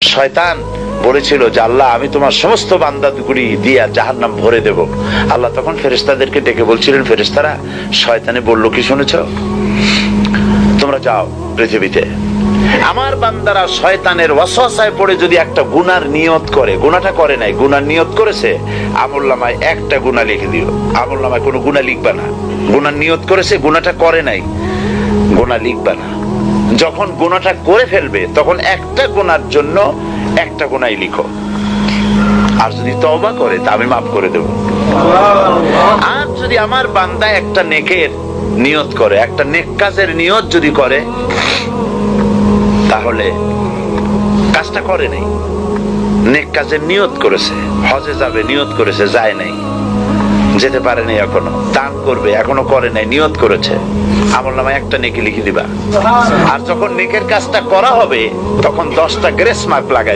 শয়তান বলেছিল যে আল্লাহ আমি তোমার সমস্ত বান্দাগুলি দিয়া জাহান্নাম ভরে দেব। আল্লাহ তখন ফেরেশতাদেরকে ডেকে বলছিলেন, ফেরেশতারা শয়তানে বললো কি শুনেছো? তোমরা যাও পৃথিবীতে, আমার বান্দারা শয়তানের ওয়াসওয়াসায় পড়ে যদি একটা গুনার নিয়ত করে, গুনাহটা করে নাই, গুনার নিয়ত করেছে, আমলনামায় একটা গুনাহ লিখে দিও। আমলনামায় কোনো গুনাহ লিখবা না। গুনার নিয়ত করেছে, গুনাহটা করে নাই, গুনাহ লিখবা না। যখন গুনাহটা করে ফেলবে তখন একটা গুনার জন্য একটা গুনাহ লিখো, আর যদি তওবা করে তা আমি মাফ করে দেব। আর যদি আমার বান্দা একটা নেকের নিয়ত করে, একটা নেক কাজের নিয়ত যদি করে, তাহলে কাজটা করে নাই, নেক কাজের নিয়ত করেছে, হজে যাবে নিয়ত করেছে, যায় নাই, যেতে পারে নাই, এখনো দান করবে এখনো করে নাই, নিয়ত করেছে, আমলনামায় একটা নেকি লিখে দিবা। আর যখন নেকের কাজটা করা হবে তখন 10টা গ্রেস মার্ক লাগাই